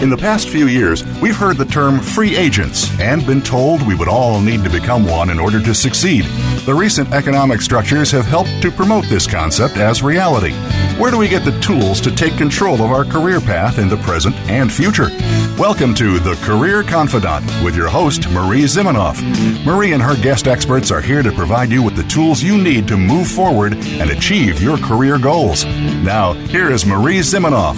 In the past few years, we've heard the term free agents and been told we would all need to become one in order to succeed. The recent economic structures have helped to promote this concept as reality. Where do we get the tools to take control of our career path in the present and future? Welcome to The Career Confidante with your host, Marie Zimenoff. Marie and her guest experts are here to provide you with the tools you need to move forward and achieve your career goals. Now, here is Marie Zimenoff.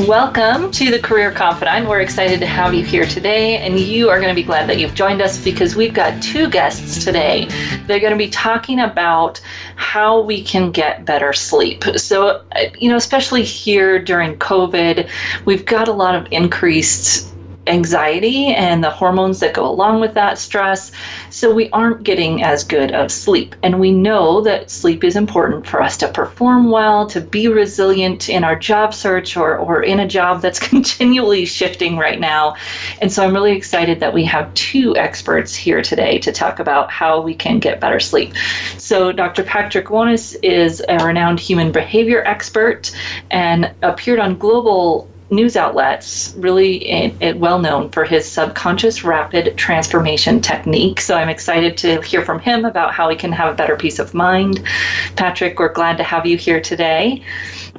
Welcome to the Career Confidante. We're excited to have you here today, and you are going to be glad that you've joined us because we've got two guests today. They're going to be talking about how we can get better sleep. So, especially here during COVID, we've got a lot of increased anxiety and the hormones that go along with that stress. So we aren't getting as good of sleep. And we know that sleep is important for us to perform well, to be resilient in our job search or in a job that's continually shifting right now. And so I'm really excited that we have two experts here today to talk about how we can get better sleep. So Dr. Patrick Wanis is a renowned human behavior expert and appeared on global news outlets, really well known for his subconscious rapid transformation technique. So I'm excited to hear from him about how we can have a better peace of mind. Patrick, we're glad to have you here today.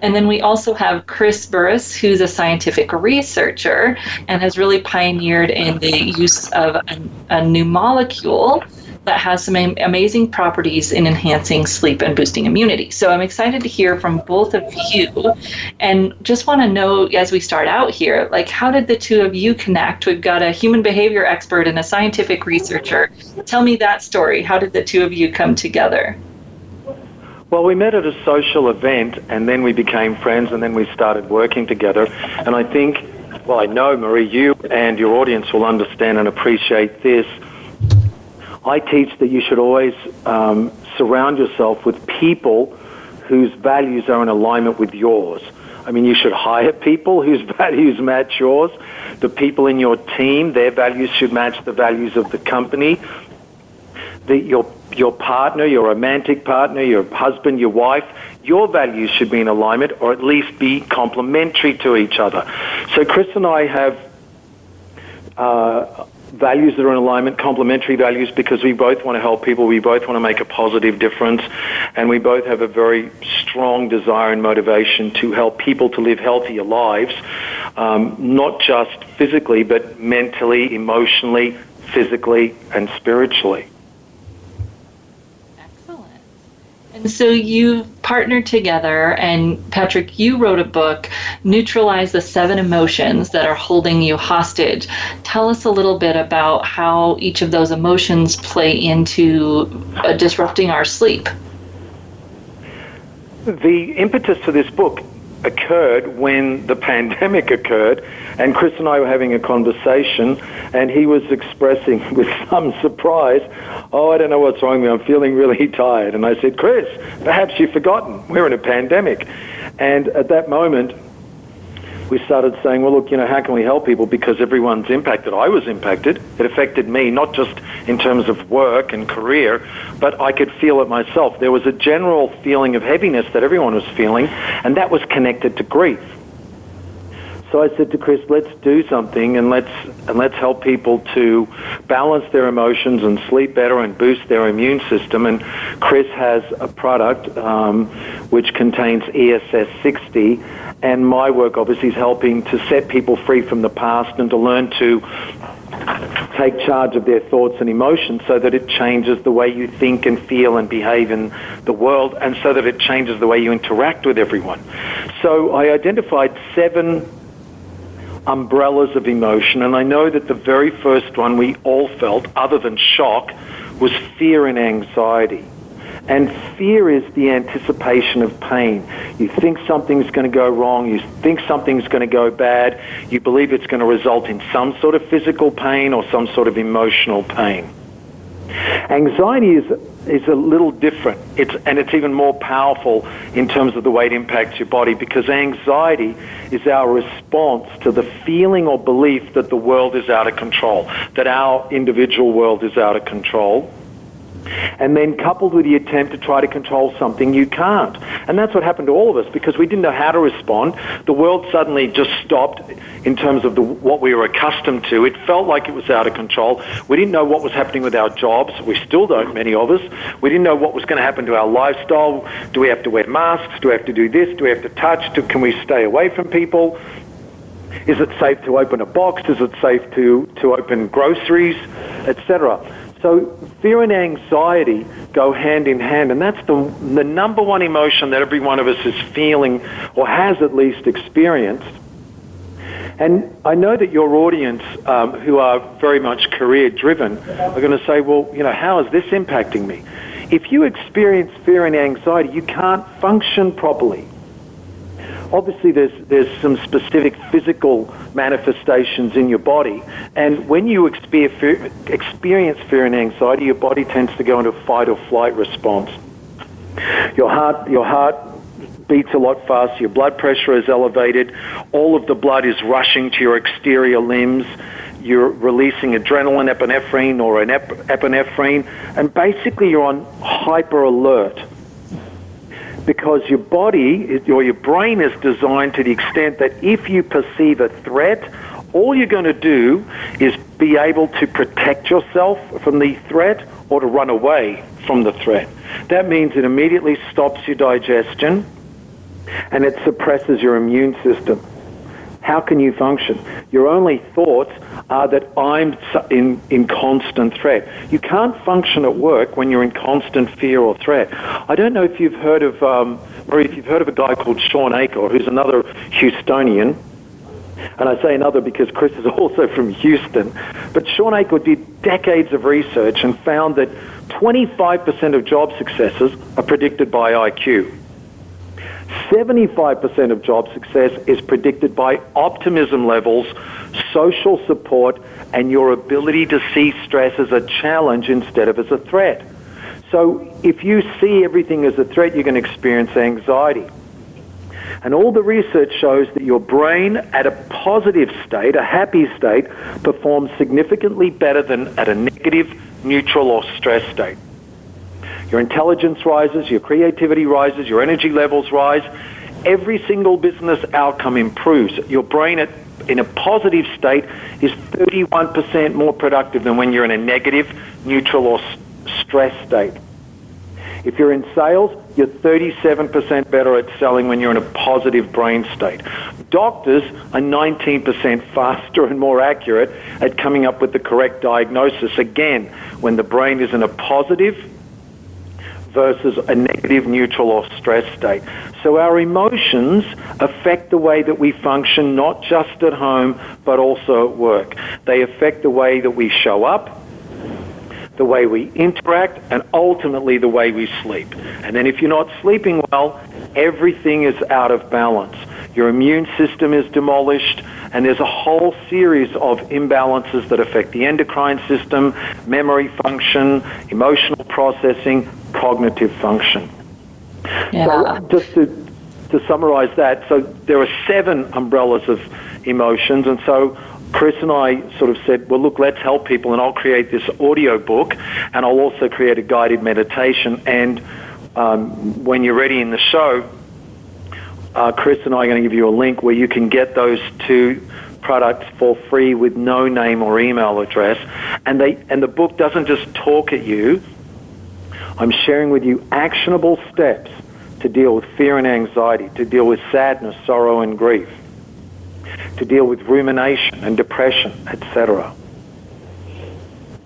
And then we also have Chris Burres, who's a scientific researcher and has really pioneered in the use of a new molecule that has some amazing properties in enhancing sleep and boosting immunity. So I'm excited to hear from both of you, and just want to know, as we start out here, how did the two of you connect? We've got a human behavior expert and a scientific researcher. Tell me that story. How did the two of you come together? Well, we met at a social event, and then we became friends, and then we started working together. And I think, I know, Marie, you and your audience will understand and appreciate this. I teach that you should always surround yourself with people whose values are in alignment with yours. I mean, you should hire people whose values match yours. The people in your team, their values should match the values of the company. Your partner, your romantic partner, your husband, your wife, your values should be in alignment, or at least be complementary to each other. So Chris and I have values that are in alignment, complementary values, because we both want to help people, we both want to make a positive difference, and we both have a very strong desire and motivation to help people to live healthier lives, not just physically, but mentally, emotionally, physically, and spiritually. And so you've partnered together, and Patrick, you wrote a book, Neutralize the 7 Emotions That Are Holding You Hostage. Tell us a little bit about how each of those emotions play into disrupting our sleep. The impetus for this book occurred when the pandemic occurred, and Chris and I were having a conversation, and he was expressing with some surprise, I don't know what's wrong with me, I'm feeling really tired. And I said, Chris, perhaps you've forgotten, we're in a pandemic. And at that moment, we started saying, well, look, how can we help people? Because everyone's impacted. I was impacted. It affected me, not just in terms of work and career, but I could feel it myself. There was a general feeling of heaviness that everyone was feeling, and that was connected to grief. So I said to Chris, let's do something, and let's help people to balance their emotions and sleep better and boost their immune system. And Chris has a product which contains ESS 60, and my work obviously is helping to set people free from the past and to learn to take charge of their thoughts and emotions so that it changes the way you think and feel and behave in the world, and so that it changes the way you interact with everyone. So I identified 7 umbrellas of emotion, and I know that the very first one we all felt, other than shock, was fear and anxiety. And fear is the anticipation of pain. You think something's going to go wrong, you think something's going to go bad, you believe it's going to result in some sort of physical pain or some sort of emotional pain. Anxiety is a little different. It's even more powerful in terms of the way it impacts your body, because anxiety is our response to the feeling or belief that the world is out of control, that our individual world is out of control. And then coupled with the attempt to try to control something you can't. And that's what happened to all of us because we didn't know how to respond. The world suddenly just stopped in terms of what we were accustomed to. It felt like it was out of control. We didn't know what was happening with our jobs. We still don't, many of us. We didn't know what was going to happen to our lifestyle. Do we have to wear masks? Do we have to do this? Do we have to touch? Can we stay away from people? Is it safe to open a box? Is it safe to open groceries, etc.? So fear and anxiety go hand in hand, and that's the number one emotion that every one of us is feeling or has at least experienced. And I know that your audience, who are very much career-driven, are going to say, well, how is this impacting me? If you experience fear and anxiety, you can't function properly. Obviously, there's some specific physical manifestations in your body, and when you experience fear and anxiety, your body tends to go into a fight or flight response. Your heart beats a lot faster, your blood pressure is elevated, all of the blood is rushing to your exterior limbs, you're releasing adrenaline, epinephrine, or an epinephrine, and basically you're on hyper alert. Because your body or your brain is designed to the extent that if you perceive a threat, all you're going to do is be able to protect yourself from the threat or to run away from the threat. That means it immediately stops your digestion and it suppresses your immune system. How can you function? Your only thoughts are that I'm in constant threat. You can't function at work when you're in constant fear or threat. I don't know if you've heard of, Marie, if you've heard of a guy called Sean Aker, who's another Houstonian. And I say another because Chris is also from Houston. But Sean Aker did decades of research and found that 25% of job successes are predicted by IQ. 75% of job success is predicted by optimism levels, social support, and your ability to see stress as a challenge instead of as a threat. So if you see everything as a threat, you're going to experience anxiety. And all the research shows that your brain at a positive state, a happy state, performs significantly better than at a negative, neutral, or stress state. Your intelligence rises, your creativity rises, your energy levels rise. Every single business outcome improves. Your brain in a positive state is 31% more productive than when you're in a negative, neutral, or stress state. If you're in sales, you're 37% better at selling when you're in a positive brain state. Doctors are 19% faster and more accurate at coming up with the correct diagnosis, again, when the brain is in a positive versus a negative, neutral, or stress state. So our emotions affect the way that we function, not just at home, but also at work. They affect the way that we show up, the way we interact, and ultimately the way we sleep. And then if you're not sleeping well, everything is out of balance. Your immune system is demolished, and there's a whole series of imbalances that affect the endocrine system, memory function, emotional processing, cognitive function. Yeah. So just to summarize that, so there are 7 umbrellas of emotions, and so Chris and I sort of said, well, look, let's help people, and I'll create this audio book, and I'll also create a guided meditation, and when you're ready in the show, Chris and I are going to give you a link where you can get those 2 products for free with no name or email address, and the book doesn't just talk at you. I'm sharing with you actionable steps to deal with fear and anxiety, to deal with sadness, sorrow, and grief, to deal with rumination and depression, etc.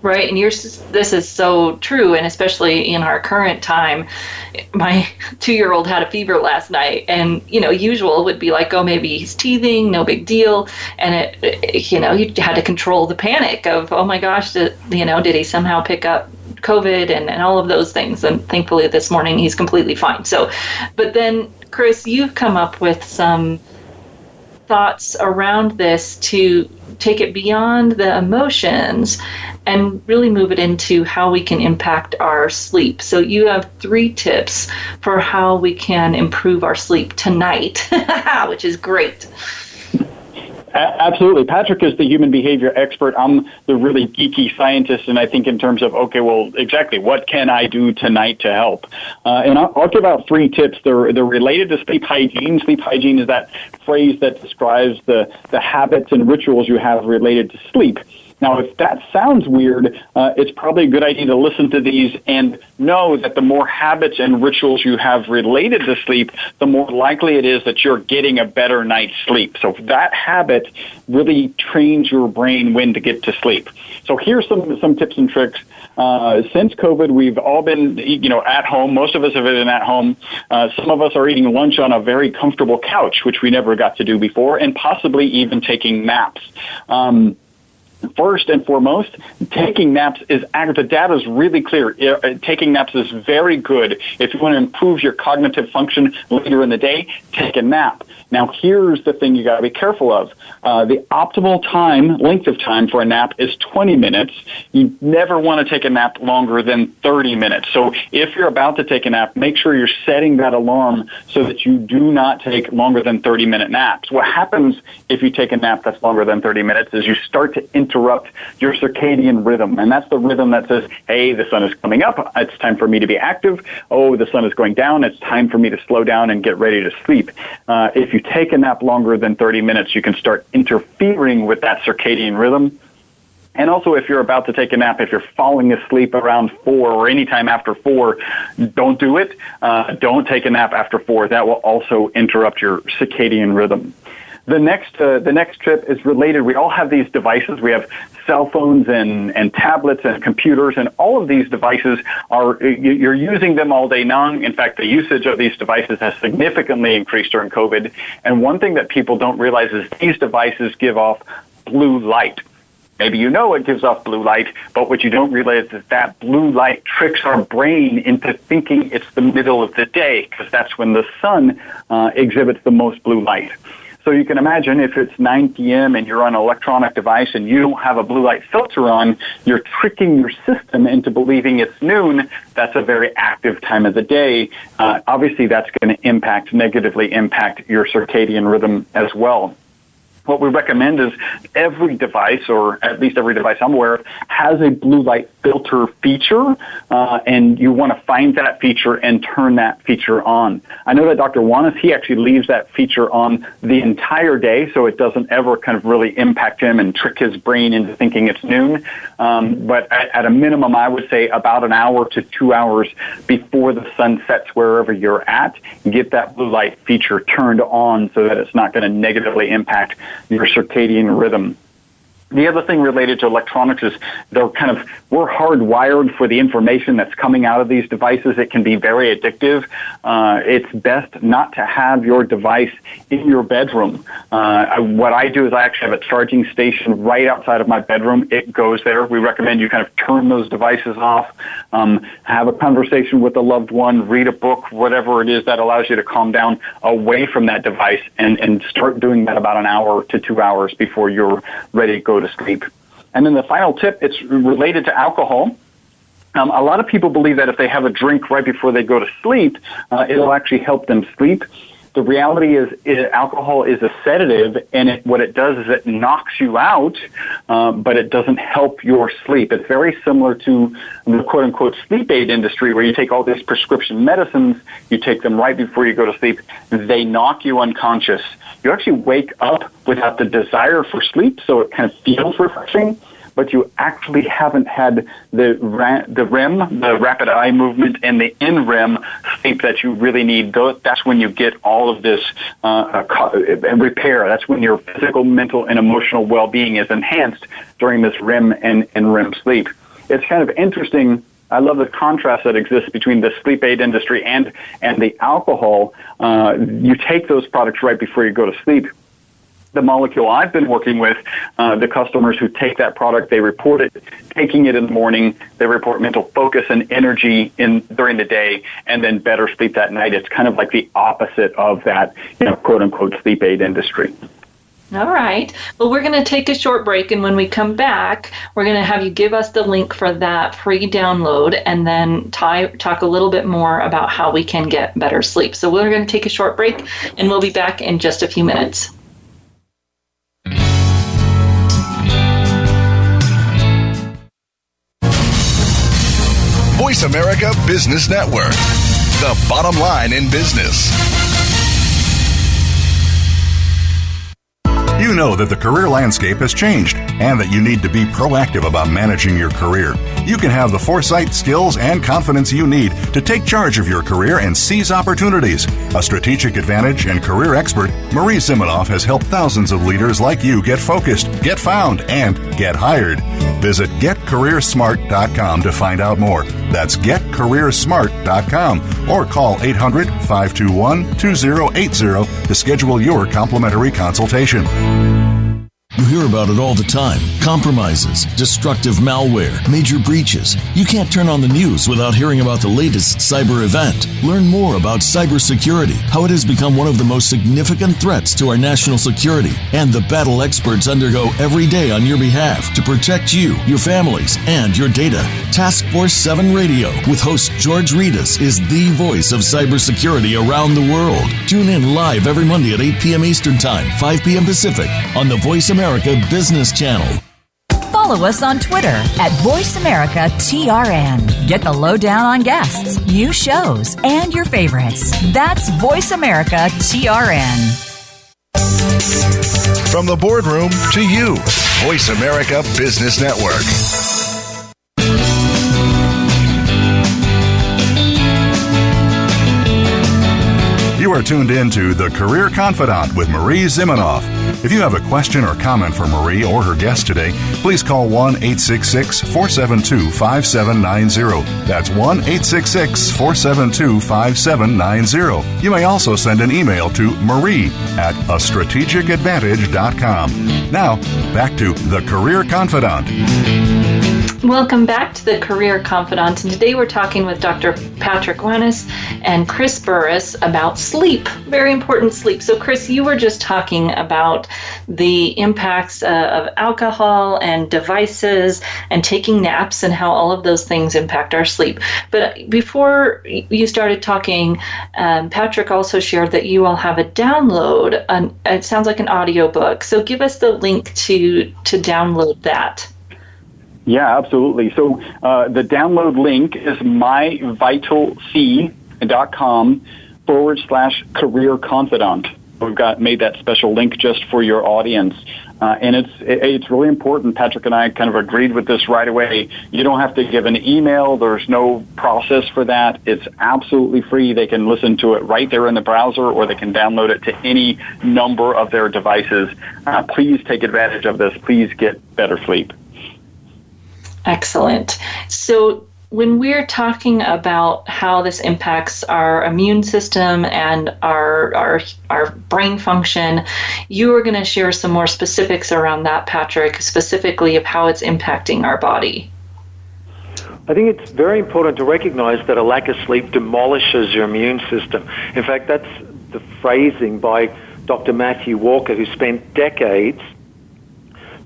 Right, and this is so true, and especially in our current time. My 2-year-old had a fever last night, and usual would be like, oh, maybe he's teething, no big deal, and you had to control the panic of, oh my gosh, did he somehow pick up COVID and all of those things? And thankfully this morning he's completely fine. So, but then Chris, you've come up with some thoughts around this to take it beyond the emotions and really move it into how we can impact our sleep. So you have 3 tips for how we can improve our sleep tonight, which is great. Absolutely. Patrick is the human behavior expert. I'm the really geeky scientist, and I think in terms of, okay, well, exactly, what can I do tonight to help? And I'll give out 3 tips. They're related to sleep hygiene. Sleep hygiene is that phrase that describes the habits and rituals you have related to sleep. Now, if that sounds weird, it's probably a good idea to listen to these and know that the more habits and rituals you have related to sleep, the more likely it is that you're getting a better night's sleep. So that habit really trains your brain when to get to sleep. So here's some tips and tricks. Since COVID, we've all been, at home. Most of us have been at home. Some of us are eating lunch on a very comfortable couch, which we never got to do before, and possibly even taking naps. First and foremost, taking naps the data is really clear. Taking naps is very good. If you want to improve your cognitive function later in the day, take a nap. Now, here's the thing you got to be careful of. The optimal length of time for a nap is 20 minutes. You never want to take a nap longer than 30 minutes. So if you're about to take a nap, make sure you're setting that alarm so that you do not take longer than 30-minute naps. What happens if you take a nap that's longer than 30 minutes is you start to interrupt your circadian rhythm, and that's the rhythm that says, hey, the sun is coming up, it's time for me to be active. Oh, the sun is going down, it's time for me to slow down and get ready to sleep. If you take a nap longer than 30 minutes, you can start interfering with that circadian rhythm. And also, if you're about to take a nap, if you're falling asleep around 4 or any time after 4, don't do it. Don't take a nap after 4. That will also interrupt your circadian rhythm. The next tip is related. We all have these devices. We have cell phones and tablets and computers, and all of these devices you're using them all day long. In fact, the usage of these devices has significantly increased during COVID. And one thing that people don't realize is these devices give off blue light. Maybe you know it gives off blue light, but what you don't realize is that blue light tricks our brain into thinking it's the middle of the day, because that's when the sun exhibits the most blue light. So you can imagine if it's 9 p.m. and you're on an electronic device and you don't have a blue light filter on, you're tricking your system into believing it's noon. That's a very active time of the day. Obviously, that's going to negatively impact your circadian rhythm as well. What we recommend is every device, or at least every device I'm aware of, has a blue light filter feature, and you want to find that feature and turn that feature on. I know that Dr. Wanis, he actually leaves that feature on the entire day, so it doesn't ever kind of really impact him and trick his brain into thinking it's noon. But at a minimum, I would say about an hour to 2 hours before the sun sets wherever you're at, get that blue light feature turned on so that it's not going to negatively impact your circadian rhythm. The other thing related to electronics is we're hardwired for the information that's coming out of these devices. It can be very addictive. It's best not to have your device in your bedroom. What I do is I actually have a charging station right outside of my bedroom. It goes there. We recommend you kind of turn those devices off, have a conversation with a loved one, read a book, whatever it is that allows you to calm down away from that device, and start doing that about an hour to 2 hours before you're ready to go to sleep. And then the final tip, it's related to alcohol. A lot of people believe that if they have a drink right before they go to sleep, it'll actually help them sleep. The reality is alcohol is a sedative, and what it does is it knocks you out, but it doesn't help your sleep. It's very similar to the quote-unquote sleep aid industry, where you take all these prescription medicines, you take them right before you go to sleep, they knock you unconscious. You actually wake up without the desire for sleep, so it kind of feels refreshing, but you actually haven't had the REM, the rapid eye movement, and the NREM sleep that you really need. That's when you get all of this repair. That's when your physical, mental, and emotional well-being is enhanced during this REM and REM sleep. It's kind of interesting. I love the contrast that exists between the sleep aid industry and the alcohol. You take those products right before you go to sleep. The molecule I've been working with, the customers who take that product, they report it, taking it in the morning, they report mental focus and energy during the day, and then better sleep that night. It's kind of like the opposite of that, quote-unquote sleep aid industry. All right. Well, we're going to take a short break, and when we come back, we're going to have you give us the link for that free download, and then talk a little bit more about how we can get better sleep. So we're going to take a short break, and we'll be back in just a few minutes. Voice America Business Network, the bottom line in business. You know that the career landscape has changed and that you need to be proactive about managing your career. You can have the foresight, skills, and confidence you need to take charge of your career and seize opportunities. A strategic advantage and career expert, Marie Zimenoff has helped thousands of leaders like you get focused, get found, and get hired. Visit getcareersmart.com to find out more. That's getcareersmart.com or call 800-521-2080 to schedule your complimentary consultation. You hear about it all the time. Compromises, destructive malware, major breaches. You can't turn on the news without hearing about the latest cyber event. Learn more about cybersecurity, how it has become one of the most significant threats to our national security, and the battle experts undergo every day on your behalf to protect you, your families, and your data. Task Force 7 Radio with host George Reedus is the voice of cybersecurity around the world. Tune in live every Monday at 8 p.m. Eastern Time, 5 p.m. Pacific on the Voice America Business Channel. Follow us on Twitter at VoiceAmericaTRN. Get the lowdown on guests, new shows, and your favorites. That's VoiceAmericaTRN. From the boardroom to you, Voice America Business Network. You are tuned in to The Career Confidante with Marie Zimenoff. If you have a question or comment for Marie or her guest today, please call 1-866-472-5790. That's 1-866-472-5790. You may also send an email to marie@astrategicadvantage.com. Now, back to The Career Confidante. Welcome back to the Career Confidante, and today we're talking with Dr. Patrick Wanis and Chris Burres about sleep, very important sleep. So Chris, you were just talking about the impacts of alcohol and devices and taking naps and how all of those things impact our sleep. But before you started talking, Patrick also shared that you all have a download, it sounds like an audiobook. So give us the link to download that. Yeah, absolutely. So the download link is myvitalc.com/career confidant. We've made that special link just for your audience. And it's really important. Patrick and I kind of agreed with this right away. You don't have to give an email. There's no process for that. It's absolutely free. They can listen to it right there in the browser, or they can download it to any number of their devices. Please take advantage of this. Please get better sleep. Excellent. So when we're talking about how this impacts our immune system and our brain function, you are going to share some more specifics around that, Patrick, specifically of how it's impacting our body. I think it's very important to recognize that a lack of sleep demolishes your immune system. In fact, that's the phrasing by Dr. Matthew Walker, who spent decades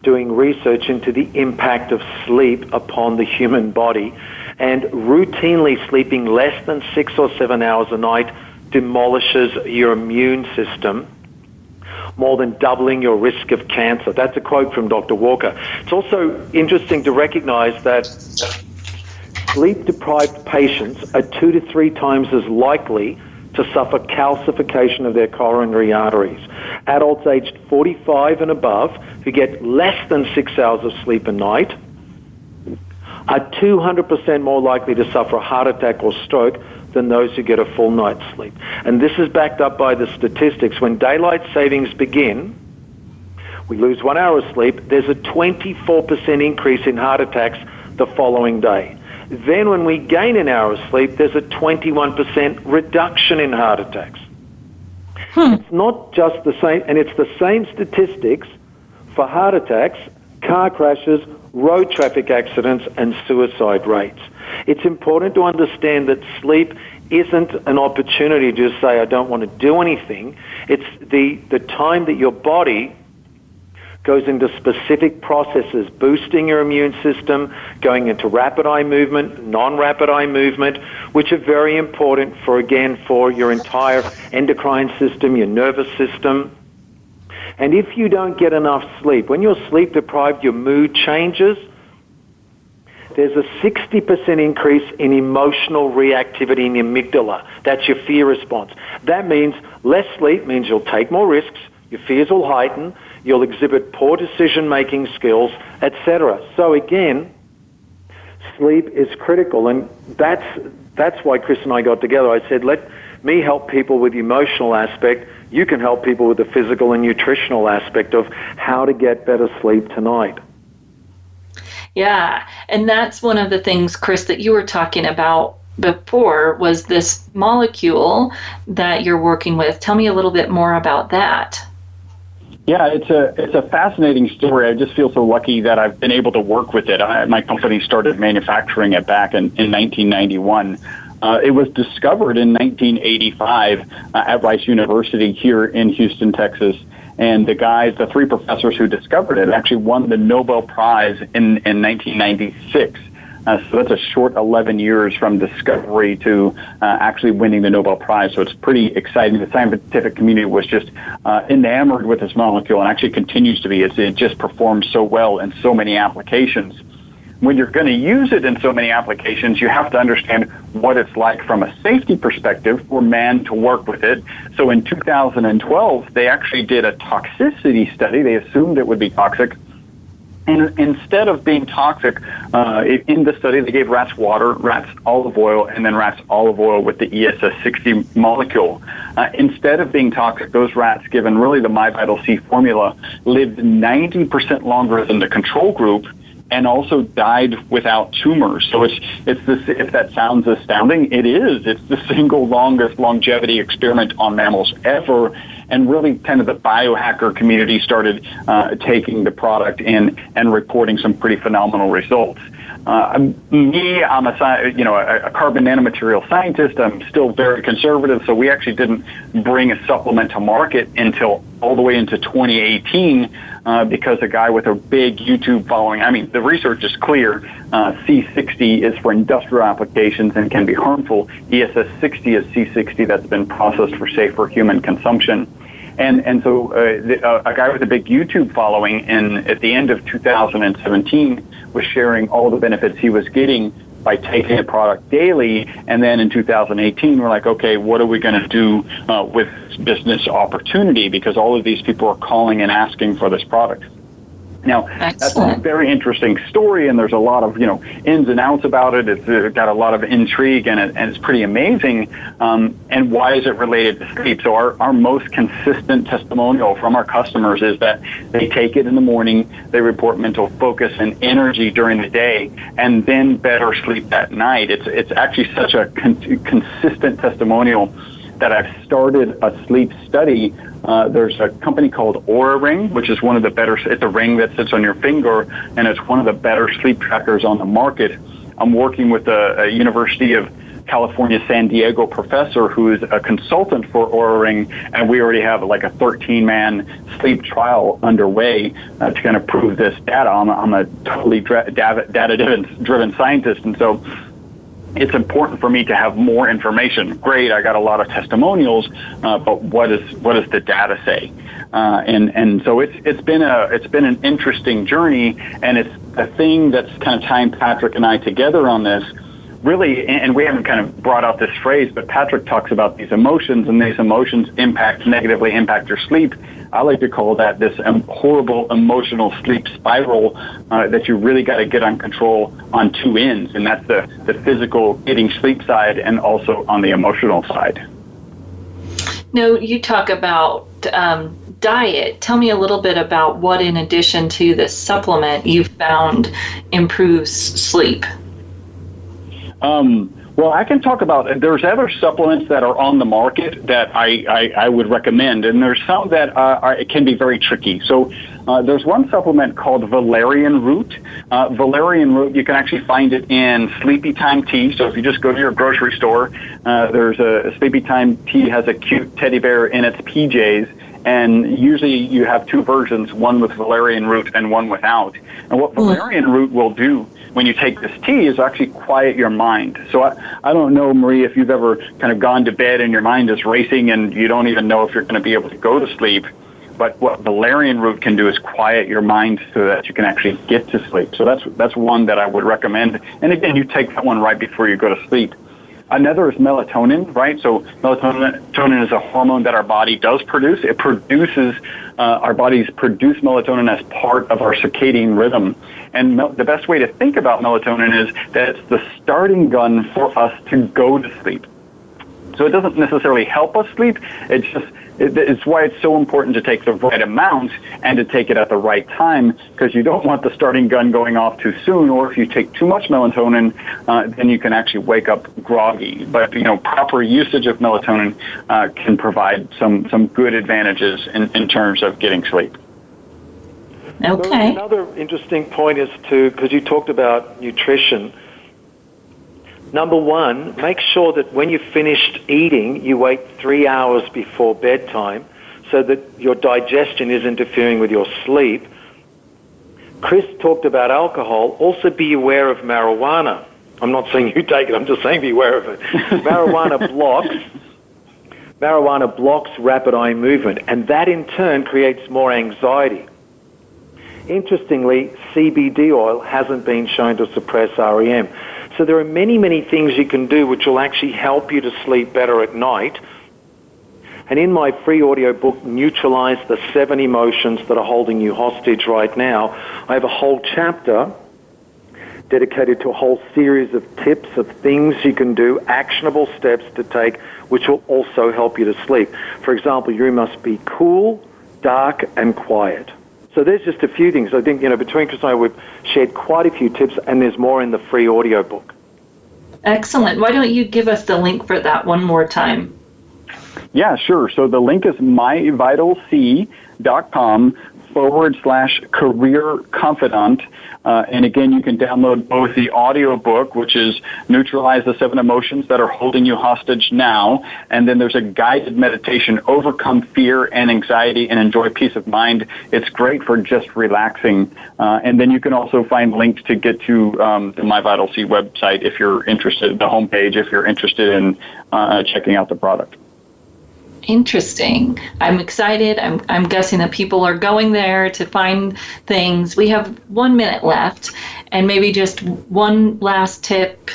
doing research into the impact of sleep upon the human body. And routinely sleeping less than 6 or 7 hours a night demolishes your immune system, more than doubling your risk of cancer. That's a quote from Dr. Walker. It's also interesting to recognize that sleep-deprived patients are 2 to 3 times as likely to suffer calcification of their coronary arteries. Adults aged 45 and above who get less than 6 hours of sleep a night are 200% more likely to suffer a heart attack or stroke than those who get a full night's sleep. And this is backed up by the statistics. When daylight savings begin, we lose 1 hour of sleep, there's a 24% increase in heart attacks the following day. Then when we gain an hour of sleep, there's a 21% reduction in heart attacks. It's not just the same, and it's the same statistics for heart attacks, car crashes, road traffic accidents, and suicide rates. It's important to understand that sleep isn't an opportunity to just say, I don't want to do anything. It's the time that your body goes into specific processes, boosting your immune system, going into rapid eye movement, non-rapid eye movement, which are very important for your entire endocrine system, your nervous system. And if you don't get enough sleep, when you're sleep deprived, your mood changes. there's a 60% increase in emotional reactivity in the amygdala. That's your fear response. That means less sleep means you'll take more risks, your fears will heighten, you'll exhibit poor decision-making skills, etc. So again, sleep is critical, and that's why Chris and I got together. I said, let me help people with the emotional aspect. You can help people with the physical and nutritional aspect of how to get better sleep tonight. Yeah, and that's one of the things, Chris, that you were talking about before was this molecule that you're working with. Tell me a little bit more about that. Yeah, it's a fascinating story. I just feel so lucky that I've been able to work with it. My company started manufacturing it back in 1991. It was discovered in 1985 at Rice University here in Houston, Texas. And the three professors who discovered it actually won the Nobel Prize in 1996. So that's a short 11 years from discovery to actually winning the Nobel Prize. So it's pretty exciting. The scientific community was just enamored with this molecule and actually continues to be. It just performs so well in so many applications. When you're going to use it in so many applications, you have to understand what it's like from a safety perspective for man to work with it. So in 2012, they actually did a toxicity study. They assumed it would be toxic. And instead of being toxic, in the study, they gave rats water, rats olive oil, and then rats olive oil with the ESS60 molecule. Instead of being toxic, those rats, given really the MyVital-C formula, lived 90% longer than the control group, and also died without tumors. So it's this. If that sounds astounding, it is. It's the single longest longevity experiment on mammals ever, and really kind of the biohacker community started taking the product and reporting some pretty phenomenal results. I'm a carbon nanomaterial scientist. I'm still very conservative, so we actually didn't bring a supplement to market until all the way into 2018 because a guy with a big YouTube following, I mean, the research is clear. C60 is for industrial applications and can be harmful. ESS60 is C60 that's been processed for safer human consumption. And so a guy with a big YouTube following at the end of 2017 was sharing all the benefits he was getting by taking the product daily. And then in 2018, we're like, okay, what are we going to do with this business opportunity? Because all of these people are calling and asking for this product. Now, That's a very interesting story, and there's a lot of ins and outs about it. It's got a lot of intrigue, and it's pretty amazing. And why is it related to sleep? So our most consistent testimonial from our customers is that they take it in the morning, they report mental focus and energy during the day, and then better sleep at night. It's actually such a consistent testimonial that I've started a sleep study. There's a company called Oura Ring, which is one of the better, it's a ring that sits on your finger, and it's one of the better sleep trackers on the market. I'm working with a University of California, San Diego professor who is a consultant for Oura Ring, and we already have like a 13-man sleep trial underway to kind of prove this data. I'm a totally data-driven scientist, and so it's important for me to have more information. Great, I got a lot of testimonials, but what does the data say? And so it's been an interesting journey, and it's the thing that's kind of tying Patrick and I together on this. Really, and we haven't kind of brought out this phrase, but Patrick talks about these emotions, and these emotions negatively impact your sleep. I like to call that this horrible emotional sleep spiral that you really got to get on control on two ends, and that's the physical getting sleep side and also on the emotional side. Now, you talk about diet. Tell me a little bit about what, in addition to this supplement, you found improves sleep. Well, I can talk about, there's other supplements that are on the market that I would recommend, and there's some that it can be very tricky. So there's one supplement called valerian root. Valerian root, you can actually find it in Sleepy Time tea. So if you just go to your grocery store, there's a Sleepy Time tea has a cute teddy bear in its PJs. And usually you have two versions, one with valerian root and one without. And what valerian root will do when you take this tea is actually quiet your mind. So I don't know, Marie, if you've ever kind of gone to bed and your mind is racing and you don't even know if you're going to be able to go to sleep. but what valerian root can do is quiet your mind so that you can actually get to sleep. So that's one that I would recommend. And again, you take that one right before you go to sleep. Another is melatonin, right? So melatonin is a hormone that our body does produce. It produces, our bodies produce melatonin as part of our circadian rhythm. And the best way to think about melatonin is that it's the starting gun for us to go to sleep. So it doesn't necessarily help us sleep. It's why it's so important to take the right amount and to take it at the right time, because you don't want the starting gun going off too soon, or if you take too much melatonin, then you can actually wake up groggy. But, proper usage of melatonin can provide some good advantages in terms of getting sleep. Okay. So another interesting point is because you talked about nutrition. Number one, make sure that when you've finished eating, you wait 3 hours before bedtime so that your digestion is interfering with your sleep. Chris talked about alcohol. Also be aware of marijuana. I'm not saying you take it, I'm just saying be aware of it. Marijuana blocks rapid eye movement, and that in turn creates more anxiety. Interestingly, CBD oil hasn't been shown to suppress REM. So there are many, many things you can do which will actually help you to sleep better at night. And in my free audio book, Neutralize the 7 Emotions That Are Holding You Hostage Right Now, I have a whole chapter dedicated to a whole series of tips of things you can do, actionable steps to take, which will also help you to sleep. For example, your room must be cool, dark, and quiet. So there's just a few things. I think, between Chris and I, we've shared quite a few tips, and there's more in the free audio book. Excellent. Why don't you give us the link for that one more time? Yeah, sure. So the link is myvitalc.com/career confidant. And again, you can download both the audio book, which is Neutralize the 7 Emotions That Are Holding You Hostage Now, and then there's a guided meditation, Overcome Fear and Anxiety and Enjoy Peace of Mind. It's great for just relaxing. And then you can also find links to get to the MyVitalC website if you're interested, the homepage, if you're interested in checking out the product. Interesting. I'm excited. I'm guessing that people are going there to find things. We have 1 minute left, and maybe just one last tip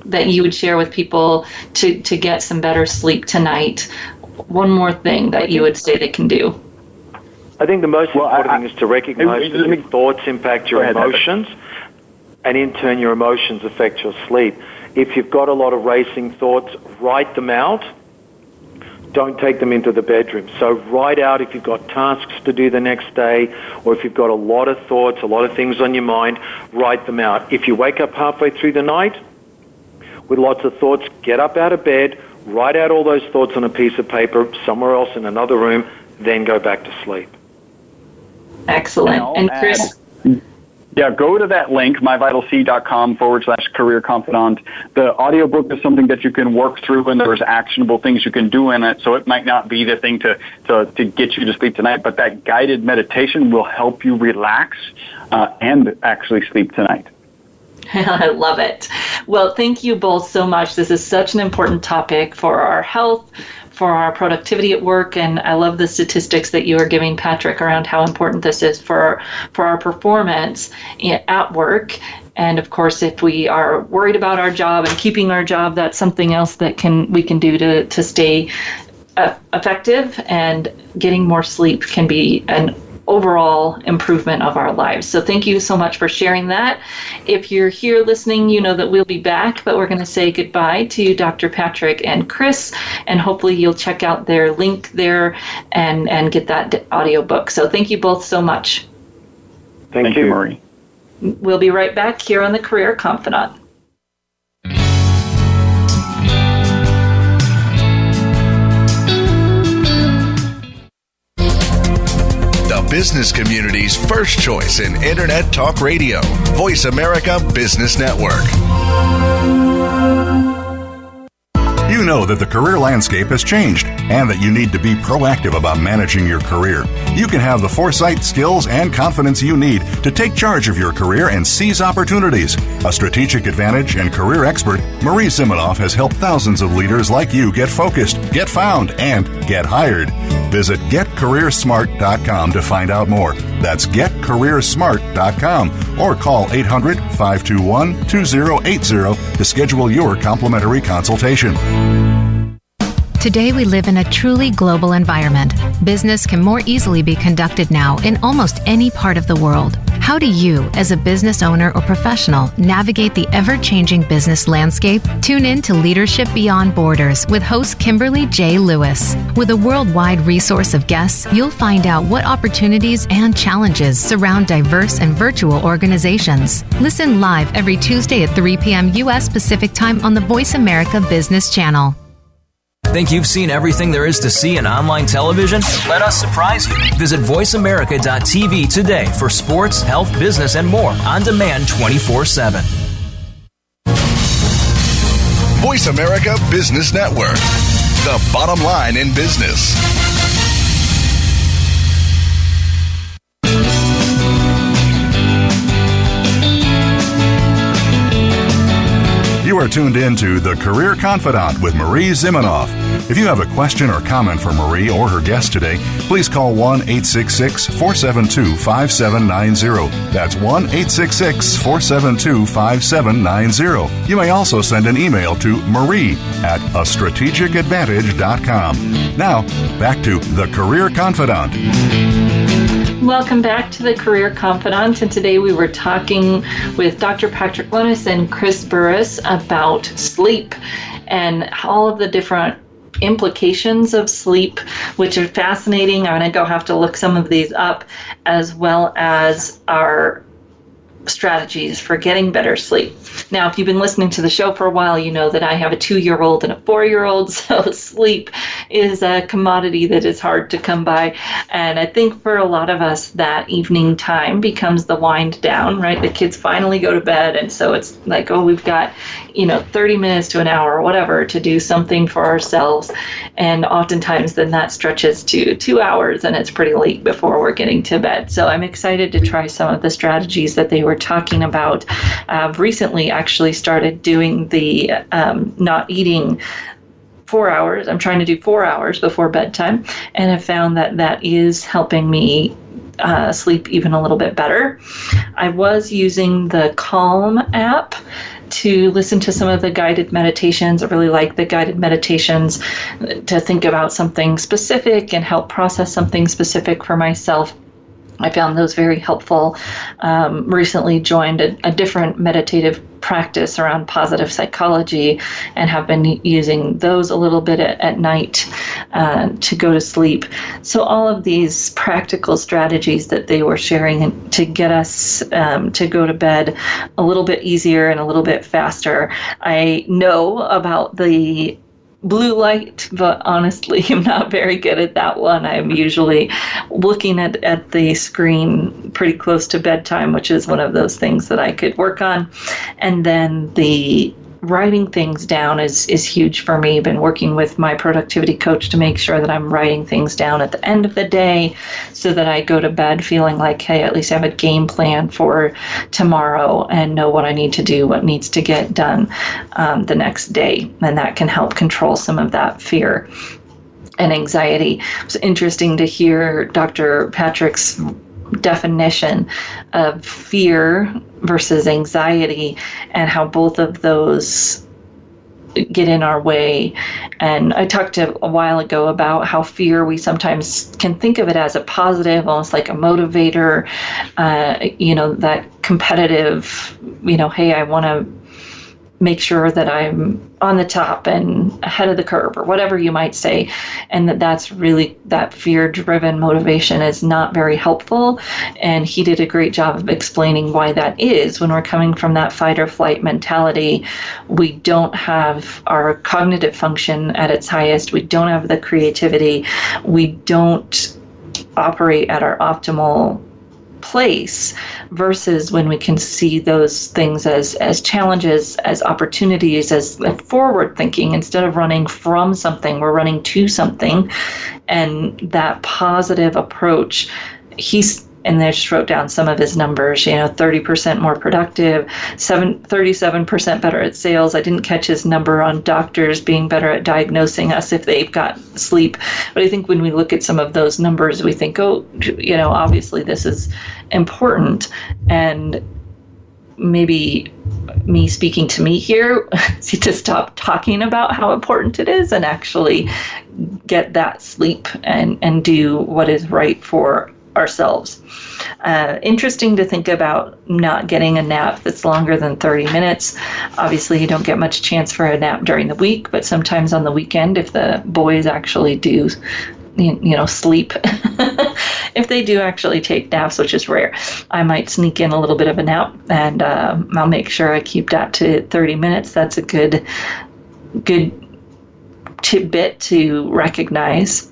that you would share with people to get some better sleep tonight. One more thing that you would say they can do. I think the most important thing is to recognize that your thoughts impact your emotions, and in turn your emotions affect your sleep. If you've got a lot of racing thoughts, write them out. Don't take them into the bedroom. So write out if you've got tasks to do the next day, or if you've got a lot of thoughts, a lot of things on your mind, write them out. If you wake up halfway through the night with lots of thoughts, get up out of bed, write out all those thoughts on a piece of paper somewhere else in another room, then go back to sleep. Excellent. And Chris? Yeah, go to that link, myvitalc.com/career confidant. The audiobook is something that you can work through, and there's actionable things you can do in it. So it might not be the thing to get you to sleep tonight, but that guided meditation will help you relax and actually sleep tonight. I love it. Well, thank you both so much. This is such an important topic for our health, for our productivity at work, and I love the statistics that you are giving, Patrick, around how important this is for our performance at work. And of course, if we are worried about our job and keeping our job, that's something else that we can do to stay effective, and getting more sleep can be an overall improvement of our lives. So thank you so much for sharing that. If you're here listening, you know that we'll be back, but we're going to say goodbye to Dr. Patrick and Chris, and hopefully you'll check out their link there and get that audiobook. So thank you both so much. Thank you, Marie. We'll be right back here on the Career Confidant. Business community's first choice in Internet Talk Radio, Voice America Business Network. You know that the career landscape has changed and that you need to be proactive about managing your career. You can have the foresight, skills, and confidence you need to take charge of your career and seize opportunities. A strategic advantage and career expert, Marie Zimenoff has helped thousands of leaders like you get focused, get found, and get hired. Visit getcareersmart.com to find out more. That's getcareersmart.com or call 800-521-2080 to schedule your complimentary consultation. Today we live in a truly global environment. Business can more easily be conducted now in almost any part of the world. How do you, as a business owner or professional, navigate the ever-changing business landscape? Tune in to Leadership Beyond Borders with host Kimberly J. Lewis. With a worldwide resource of guests, you'll find out what opportunities and challenges surround diverse and virtual organizations. Listen live every Tuesday at 3 p.m. U.S. Pacific Time on the Voice America Business Channel. Think you've seen everything there is to see in online television? Let us surprise you. Visit voiceamerica.tv today for sports, health, business, and more on demand 24/7. Voice America Business Network, the bottom line in business. You are tuned in to The Career Confidante with Marie Zimenoff. If you have a question or comment for Marie or her guest today, please call 1-866-472-5790. That's 1-866-472-5790. You may also send an email to marie@astrategicadvantage.com. Now, back to The Career Confidante. Welcome back to the Career Confidante, and today we were talking with Dr. Patrick Wanis and Chris Burres about sleep and all of the different implications of sleep, which are fascinating. I'm going to have to look some of these up, as well as our strategies for getting better sleep. Now, if you've been listening to the show for a while, you know that I have a 2-year-old and a 4-year-old, so sleep is a commodity that is hard to come by. And I think for a lot of us, that evening time becomes the wind down, right? The kids finally go to bed, and so it's like, oh, we've got, 30 minutes to an hour or whatever to do something for ourselves. And oftentimes then that stretches to 2 hours, and it's pretty late before we're getting to bed. So I'm excited to try some of the strategies that they were talking about. Recently actually started doing the not eating 4 hours. I'm trying to do 4 hours before bedtime, and I found that is helping me sleep even a little bit better. I was using the Calm app to listen to some of the guided meditations. I really like the guided meditations to think about something specific and help process something specific for myself. I found those very helpful. Recently joined a different meditative practice around positive psychology and have been using those a little bit at night to go to sleep. So all of these practical strategies that they were sharing to get us to go to bed a little bit easier and a little bit faster. I know about the blue light, but honestly, I'm not very good at that one. I'm usually looking at the screen pretty close to bedtime, which is one of those things that I could work on. And then the writing things down is huge for me. I've been working with my productivity coach to make sure that I'm writing things down at the end of the day so that I go to bed feeling like, hey, at least I have a game plan for tomorrow and know what I need to do, what needs to get done the next day. And that can help control some of that fear and anxiety. It was interesting to hear Dr. Patrick's definition of fear versus anxiety and how both of those get in our way. And I talked a while ago about how fear, we sometimes can think of it as a positive, almost like a motivator, that competitive, hey, I want to make sure that I'm on the top and ahead of the curve, or whatever you might say, and that's really, that fear-driven motivation is not very helpful. And he did a great job of explaining why that is. When we're coming from that fight or flight mentality, we don't have our cognitive function at its highest. We don't have the creativity. We don't operate at our optimal place, versus when we can see those things as challenges, as opportunities, as forward thinking. Instead of running from something, we're running to something. And that positive approach, he and they just wrote down some of his numbers, 30% more productive, 37% better at sales. I didn't catch his number on doctors being better at diagnosing us if they've got sleep. But I think when we look at some of those numbers, we think, obviously this is important. And maybe me speaking to me here, to stop talking about how important it is and actually get that sleep and do what is right for ourselves. Interesting to think about not getting a nap that's longer than 30 minutes. Obviously, you don't get much chance for a nap during the week, but sometimes on the weekend, if the boys actually do sleep, if they do actually take naps, which is rare, I might sneak in a little bit of a nap, and I'll make sure I keep that to 30 minutes. That's a good tidbit to recognize.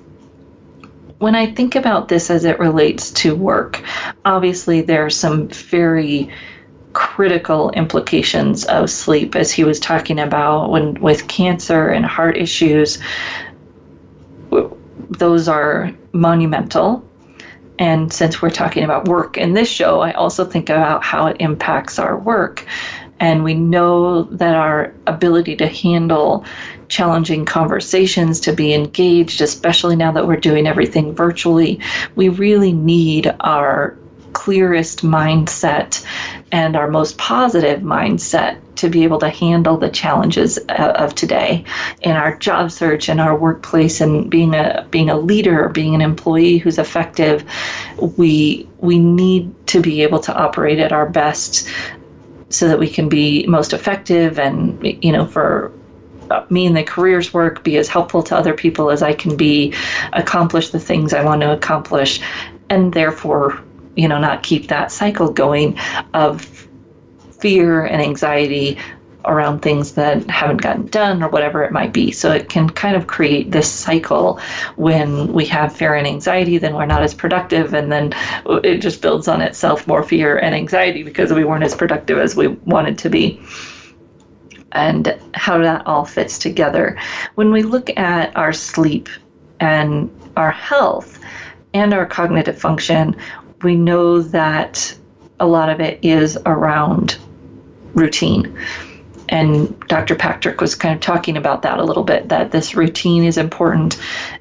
When I think about this as it relates to work, obviously there are some very critical implications of sleep, as he was talking about with cancer and heart issues. Those are monumental. And since we're talking about work in this show, I also think about how it impacts our work. And we know that our ability to handle challenging conversations, to be engaged, especially now that we're doing everything virtually, we really need our clearest mindset and our most positive mindset to be able to handle the challenges of today in our job search and our workplace, and being a leader, being an employee who's effective. We need to be able to operate at our best so that we can be most effective, and for me in the careers work, be as helpful to other people as I can be, accomplish the things I want to accomplish, and therefore not keep that cycle going of fear and anxiety around things that haven't gotten done or whatever it might be. So it can kind of create this cycle. When we have fear and anxiety, then we're not as productive, and then it just builds on itself, more fear and anxiety because we weren't as productive as we wanted to be. And how that all fits together. When we look at our sleep and our health and our cognitive function, we know that a lot of it is around routine. And Dr. Patrick was kind of talking about that a little bit, that this routine is important.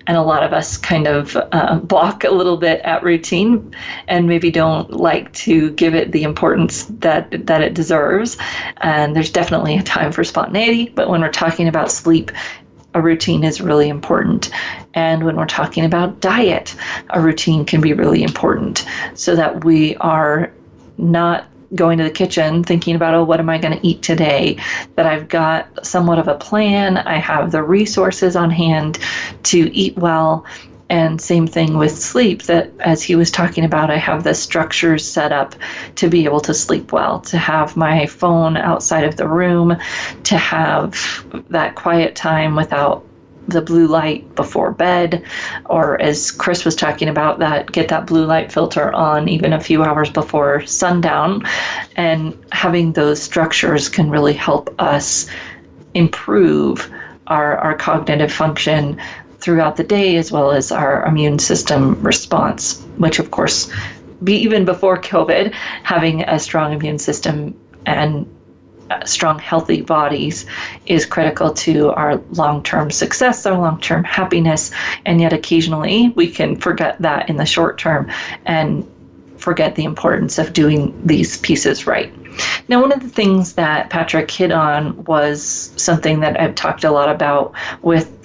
And a lot of us kind of block a little bit at routine and maybe don't like to give it the importance that it deserves. And there's definitely a time for spontaneity. But when we're talking about sleep, a routine is really important. And when we're talking about diet, a routine can be really important so that we are not going to the kitchen thinking about, what am I going to eat today? That I've got somewhat of a plan. I have the resources on hand to eat well. And same thing with sleep, that as he was talking about, I have the structures set up to be able to sleep well, to have my phone outside of the room, to have that quiet time without the blue light before bed, or as Chris was talking about, that get that blue light filter on even a few hours before sundown. And having those structures can really help us improve our cognitive function throughout the day, as well as our immune system response, which of course, even before COVID, having a strong immune system and strong, healthy bodies is critical to our long-term success, our long-term happiness. And yet occasionally we can forget that in the short term and forget the importance of doing these pieces right. Now, one of the things that Patrick hit on was something that I've talked a lot about with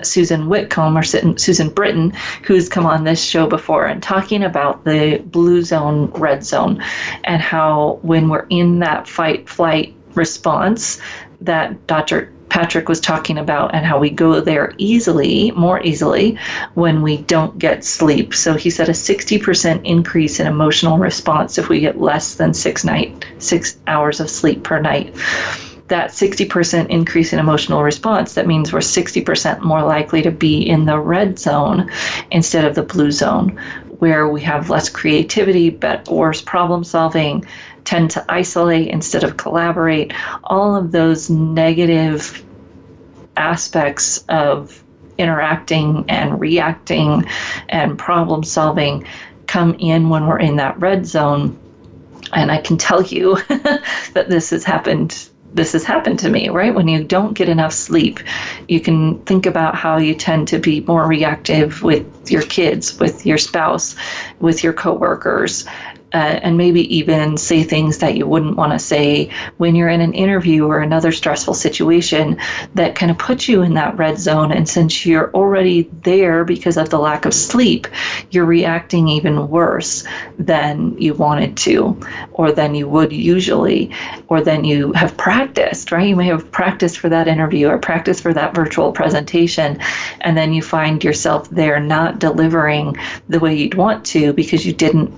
Susan Whitcomb, or Susan Britton, who's come on this show before, and talking about the blue zone, red zone, and how when we're in that fight-flight response that Dr. Patrick was talking about, and how we go there more easily when we don't get sleep. So he said a 60% increase in emotional response if we get less than 6 hours of sleep per night. That 60% increase in emotional response, that means we're 60% more likely to be in the red zone instead of the blue zone, where we have less creativity, but worse problem solving, tend to isolate instead of collaborate. All of those negative aspects of interacting and reacting and problem solving come in when we're in that red zone. And I can tell you that this has happened to me, right? When you don't get enough sleep, you can think about how you tend to be more reactive with your kids, with your spouse, with your coworkers, and maybe even say things that you wouldn't want to say when you're in an interview or another stressful situation that kind of puts you in that red zone. And since you're already there because of the lack of sleep, you're reacting even worse than you wanted to, or than you would usually, or than you have practiced, right? You may have practiced for that interview or practiced for that virtual presentation, and then you find yourself there not delivering the way you'd want to because you don't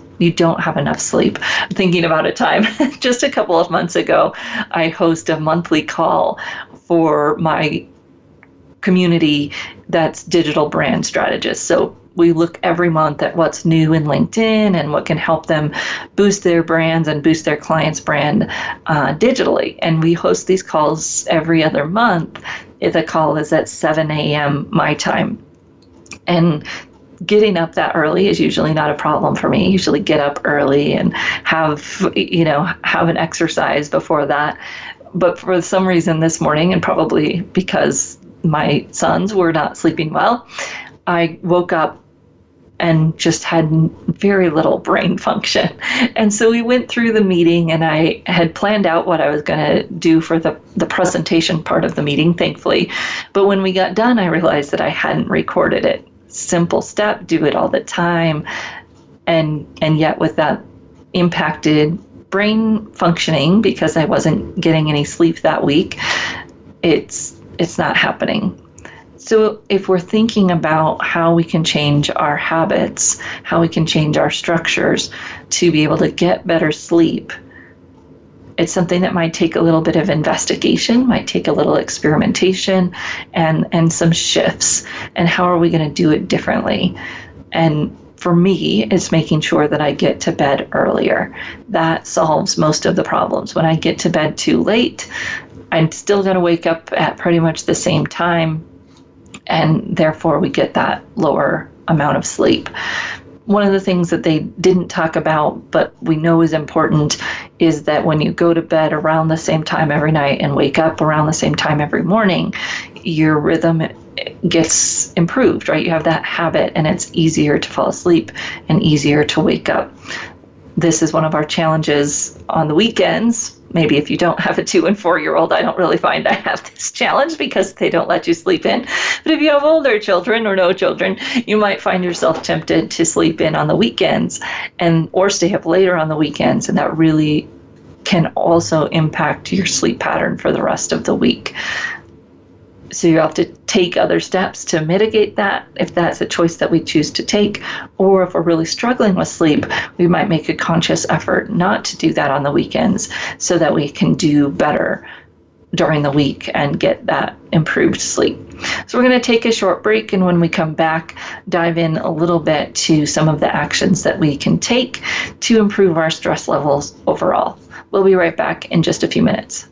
have enough sleep. I'm thinking about a time just a couple of months ago, I host a monthly call for my community that's digital brand strategists. So we look every month at what's new in LinkedIn and what can help them boost their brands and boost their clients' brand digitally. And we host these calls every other month. The call is at 7 a.m. my time. And getting up that early is usually not a problem for me. I usually get up early and have an exercise before that. But for some reason this morning, and probably because my sons were not sleeping well, I woke up and just had very little brain function. And so we went through the meeting, and I had planned out what I was going to do for the presentation part of the meeting, thankfully. But when we got done, I realized that I hadn't recorded it. Simple step, do it all the time. And yet with that impacted brain functioning, because I wasn't getting any sleep that week, it's not happening. So if we're thinking about how we can change our habits, how we can change our structures to be able to get better sleep, it's something that might take a little bit of investigation, might take a little experimentation and some shifts. And how are we going to do it differently? And for me, it's making sure that I get to bed earlier. That solves most of the problems. When I get to bed too late, I'm still going to wake up at pretty much the same time, and therefore we get that lower amount of sleep. One of the things that they didn't talk about, but we know is important, is that when you go to bed around the same time every night and wake up around the same time every morning, your rhythm gets improved, right? You have that habit, and it's easier to fall asleep and easier to wake up. This is one of our challenges on the weekends. Maybe if you don't have a 2 and 4-year-old, I don't really find I have this challenge because they don't let you sleep in. But if you have older children or no children, you might find yourself tempted to sleep in on the weekends or stay up later on the weekends. And that really can also impact your sleep pattern for the rest of the week. So you have to take other steps to mitigate that if that's a choice that we choose to take. Or if we're really struggling with sleep, we might make a conscious effort not to do that on the weekends so that we can do better during the week and get that improved sleep. So we're going to take a short break, and when we come back, dive in a little bit to some of the actions that we can take to improve our stress levels overall. We'll be right back in just a few minutes.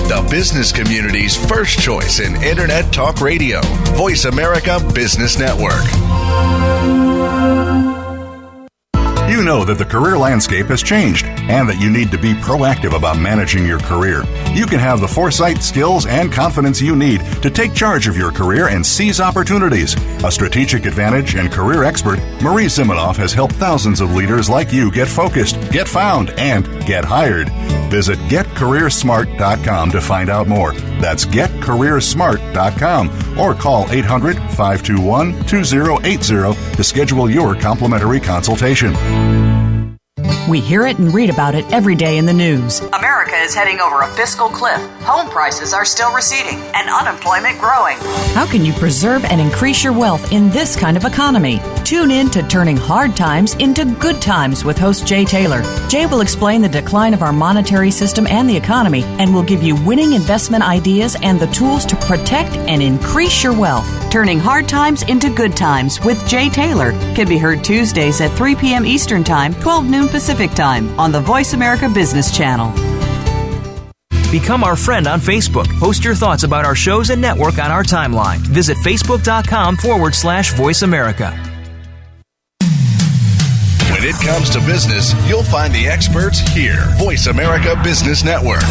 The business community's first choice in Internet Talk Radio. Voice America Business Network. You know that the career landscape has changed and that you need to be proactive about managing your career. You can have the foresight, skills, and confidence you need to take charge of your career and seize opportunities. A strategic advantage and career expert, Marie Zimenoff has helped thousands of leaders like you get focused, get found, and get hired. Visit getcareersmart.com to find out more. That's getcareersmart.com or call 800-521-2080 to schedule your complimentary consultation. We hear it and read about it every day in the news. America is heading over a fiscal cliff. Home prices are still receding and unemployment growing. How can you preserve and increase your wealth in this kind of economy? Tune in to Turning Hard Times into Good Times with host Jay Taylor. Jay will explain the decline of our monetary system and the economy, and will give you winning investment ideas and the tools to protect and increase your wealth. Turning Hard Times into Good Times with Jay Taylor can be heard Tuesdays at 3 p.m. Eastern Time, 12 noon Pacific Time on the Voice America Business Channel. Become our friend on Facebook. Post your thoughts about our shows and network on our timeline. Visit facebook.com/Voice America. When it comes to business, you'll find the experts here. Voice America Business Network.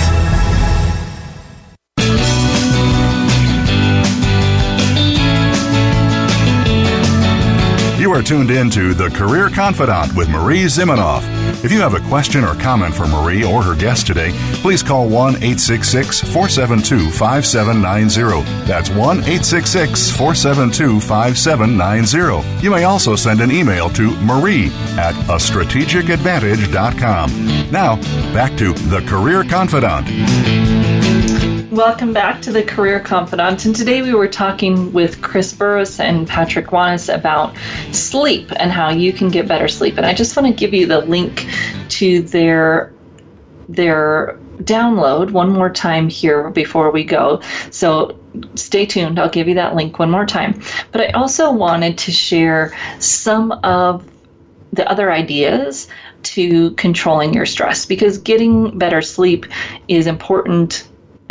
You are tuned in to The Career Confidante with Marie Zimenoff. If you have a question or comment for Marie or her guest today, please call 1-866-472-5790. That's 1-866-472-5790. You may also send an email to marie@astrategicadvantage.com. Now, back to The Career Confidante. Welcome back to the Career Confidante, and today we were talking with Chris Burres and Patrick Wanis about sleep and how you can get better sleep. And I just want to give you the link to their download one more time here before we go. So stay tuned. I'll give you that link one more time. But I also wanted to share some of the other ideas to controlling your stress, because getting better sleep is important.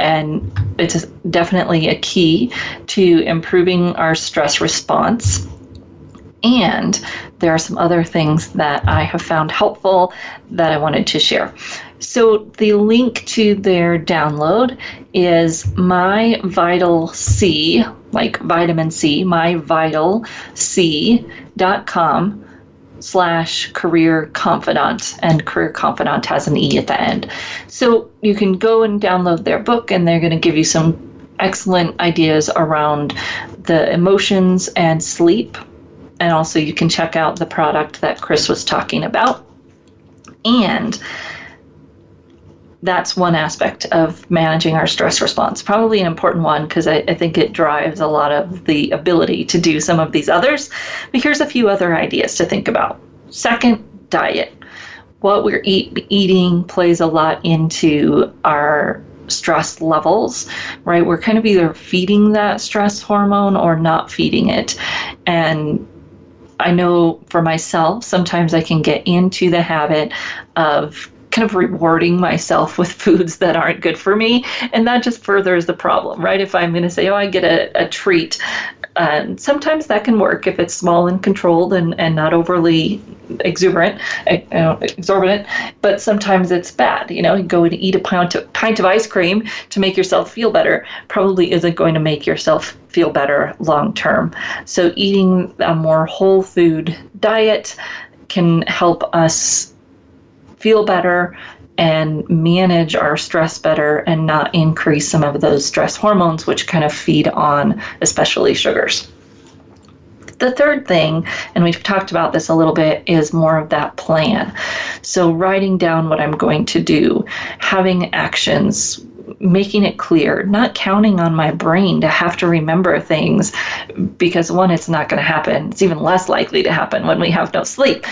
And it's definitely a key to improving our stress response. And there are some other things that I have found helpful that I wanted to share. So the link to their download is My Vital C, like vitamin C, myvitalc.com/Career Confidante, and Career Confidante has an E at the end. So you can go and download their book, and they're going to give you some excellent ideas around the emotions and sleep. And also you can check out the product that Chris was talking about. And that's one aspect of managing our stress response. Probably an important one, because I think it drives a lot of the ability to do some of these others. But here's a few other ideas to think about. Second, diet. What we're eating plays a lot into our stress levels, right? We're kind of either feeding that stress hormone or not feeding it. And I know for myself, sometimes I can get into the habit of kind of rewarding myself with foods that aren't good for me. And that just furthers the problem, right? If I'm going to say, I get a treat, sometimes that can work if it's small and controlled and not overly exorbitant, but sometimes it's bad. You go and eat a pint of ice cream to make yourself feel better probably isn't going to make yourself feel better long term. So eating a more whole food diet can help us feel better and manage our stress better and not increase some of those stress hormones, which kind of feed on especially sugars. The third thing, and we've talked about this a little bit, is more of that plan. So writing down what I'm going to do, having actions, making it clear, not counting on my brain to have to remember things, because one, it's not going to happen. It's even less likely to happen when we have no sleep.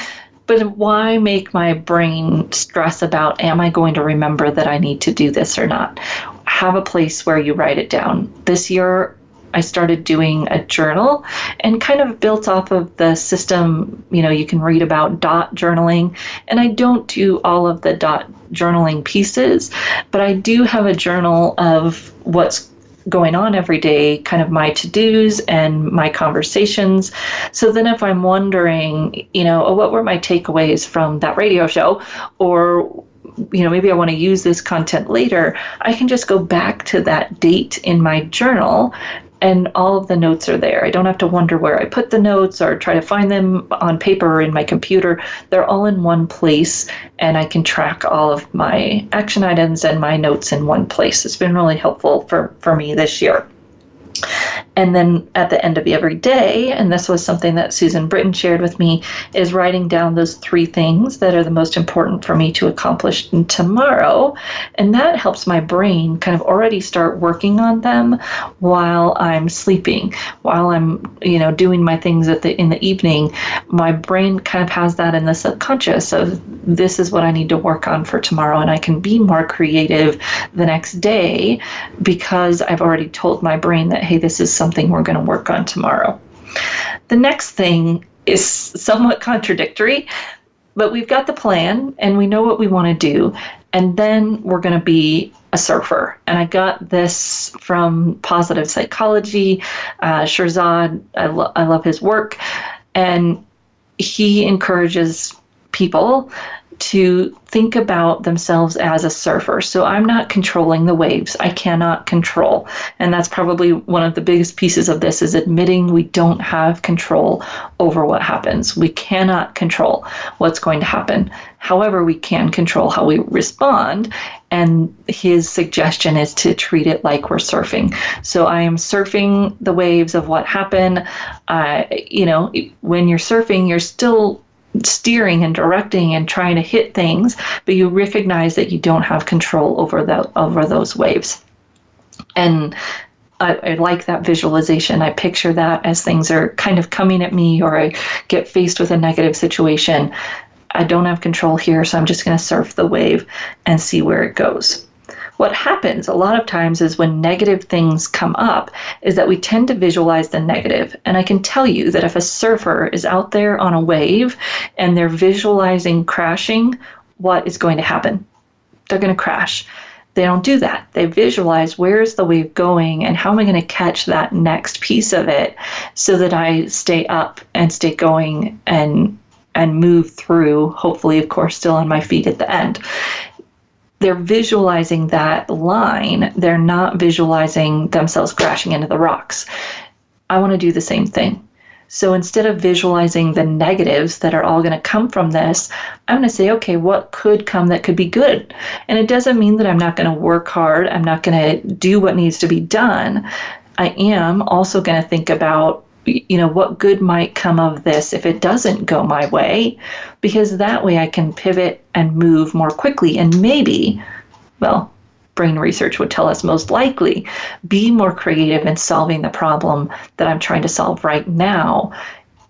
But why make my brain stress about, am I going to remember that I need to do this or not? Have a place where you write it down. This year, I started doing a journal and kind of built off of the system, you can read about dot journaling. And I don't do all of the dot journaling pieces, but I do have a journal of what's going on every day, kind of my to-dos and my conversations. So then if I'm wondering, what were my takeaways from that radio show, or maybe I want to use this content later, I can just go back to that date in my journal and all of the notes are there. I don't have to wonder where I put the notes or try to find them on paper or in my computer. They're all in one place, and I can track all of my action items and my notes in one place. It's been really helpful for me this year. And then at the end of every day, and this was something that Susan Britton shared with me, is writing down those 3 things that are the most important for me to accomplish tomorrow. And that helps my brain kind of already start working on them while I'm sleeping, while I'm, doing my things in the evening. My brain kind of has that in the subconscious of, this is what I need to work on for tomorrow. And I can be more creative the next day because I've already told my brain that, hey, this is something we're going to work on tomorrow. The next thing is somewhat contradictory, but we've got the plan and we know what we want to do. And then we're going to be a surfer. And I got this from Positive Psychology. Shirzad, I love his work. And he encourages people to think about themselves as a surfer. So I'm not controlling the waves. I cannot control. And that's probably one of the biggest pieces of this, is admitting we don't have control over what happens. We cannot control what's going to happen. However, we can control how we respond. And his suggestion is to treat it like we're surfing. So I am surfing the waves of what happened. When you're surfing, you're still steering and directing and trying to hit things, but you recognize that you don't have control over those waves. And I like that visualization. I picture that as things are kind of coming at me, or I get faced with a negative situation. I don't have control here, so I'm just going to surf the wave and see where it goes. What happens a lot of times is when negative things come up is that we tend to visualize the negative. And I can tell you that if a surfer is out there on a wave and they're visualizing crashing, what is going to happen? They're going to crash. They don't do that. They visualize, where is the wave going and how am I going to catch that next piece of it so that I stay up and stay going and move through, hopefully, of course, still on my feet at the end. They're visualizing that line. They're not visualizing themselves crashing into the rocks. I want to do the same thing. So instead of visualizing the negatives that are all going to come from this, I'm going to say, okay, what could come that could be good? And it doesn't mean that I'm not going to work hard. I'm not going to do what needs to be done. I am also going to think about, what good might come of this if it doesn't go my way, because that way I can pivot and move more quickly and maybe, brain research would tell us most likely, be more creative in solving the problem that I'm trying to solve right now,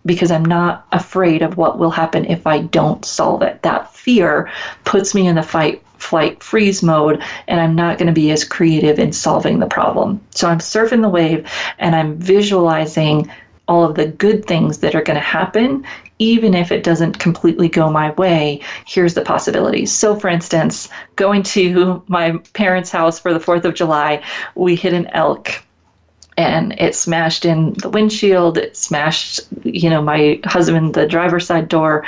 because I'm not afraid of what will happen if I don't solve it. That fear puts me in the fight, flight, freeze mode, and I'm not going to be as creative in solving the problem. So I'm surfing the wave and I'm visualizing all of the good things that are going to happen, even if it doesn't completely go my way. Here's the possibilities. So for instance, going to my parents' house for the 4th of July, we hit an elk and it smashed in the windshield. It smashed, my husband, the driver's side door,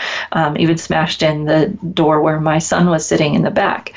even smashed in the door where my son was sitting in the back.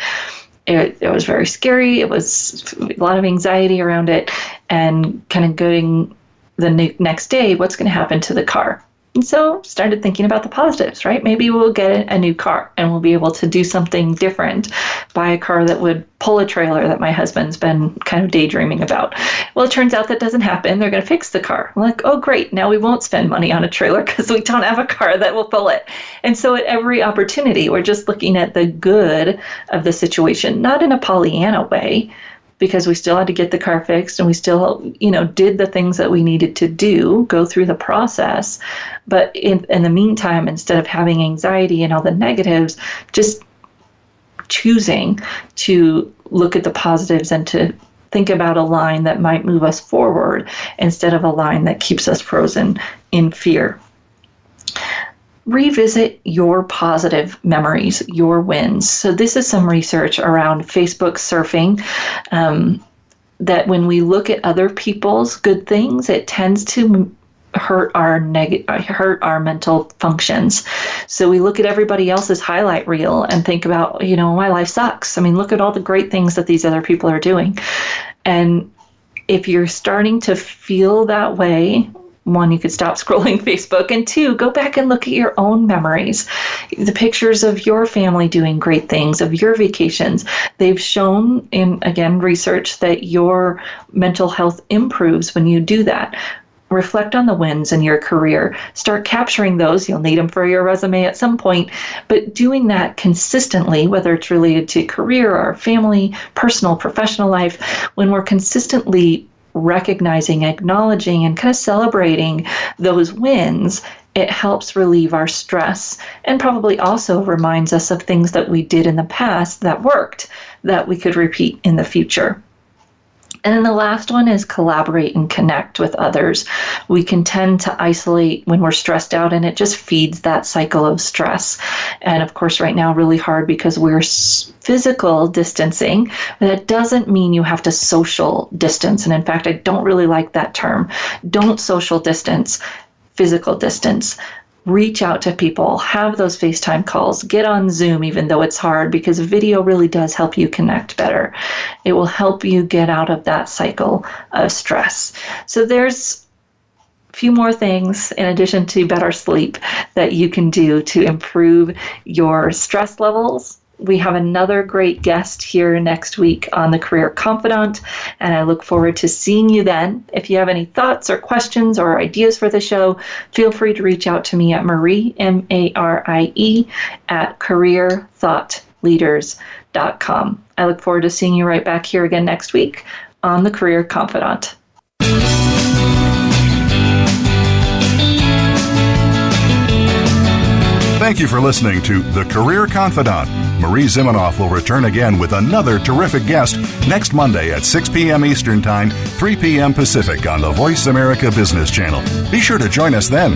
It was very scary. It was a lot of anxiety around it, and kind of going the next day, what's going to happen to the car? And so started thinking about the positives, right? Maybe we'll get a new car and we'll be able to do something different, buy a car that would pull a trailer that my husband's been kind of daydreaming about. Well, it turns out that doesn't happen. They're going to fix the car. I'm like, oh, great. Now we won't spend money on a trailer because we don't have a car that will pull it. And so at every opportunity, we're just looking at the good of the situation, not in a Pollyanna way, because we still had to get the car fixed and we still, did the things that we needed to do, go through the process. But in the meantime, instead of having anxiety and all the negatives, just choosing to look at the positives and to think about a line that might move us forward instead of a line that keeps us frozen in fear. Revisit your positive memories, your wins. So this is some research around Facebook surfing, that when we look at other people's good things, it tends to hurt our mental functions. So we look at everybody else's highlight reel and think about, my life sucks. I mean, look at all the great things that these other people are doing. And if you're starting to feel that way, one, you could stop scrolling Facebook, and two, go back and look at your own memories, the pictures of your family doing great things, of your vacations. They've shown in, again, research that your mental health improves when you do that. Reflect on the wins in your career. Start capturing those. You'll need them for your resume at some point, but doing that consistently, whether it's related to career or family, personal, professional life, when we're consistently recognizing, acknowledging, and kind of celebrating those wins, it helps relieve our stress and probably also reminds us of things that we did in the past that worked, that we could repeat in the future. And then the last one is collaborate and connect with others. We can tend to isolate when we're stressed out, and it just feeds that cycle of stress. And of course, right now, really hard because we're physical distancing, but that doesn't mean you have to social distance. And in fact, I don't really like that term. Don't social distance, physical distance. Reach out to people, have those FaceTime calls, get on Zoom even though it's hard, because video really does help you connect better. It will help you get out of that cycle of stress. So there's a few more things in addition to better sleep that you can do to improve your stress levels. We have another great guest here next week on the Career Confidant, and I look forward to seeing you then. If you have any thoughts or questions or ideas for the show, feel free to reach out to me at Marie, M-A-R-I-E, at careerthoughtleaders.com. I look forward to seeing you right back here again next week on the Career Confidant. Thank you for listening to The Career Confidant. Marie Zimenoff will return again with another terrific guest next Monday at 6 p.m. Eastern Time, 3 p.m. Pacific on the Voice America Business Channel. Be sure to join us then.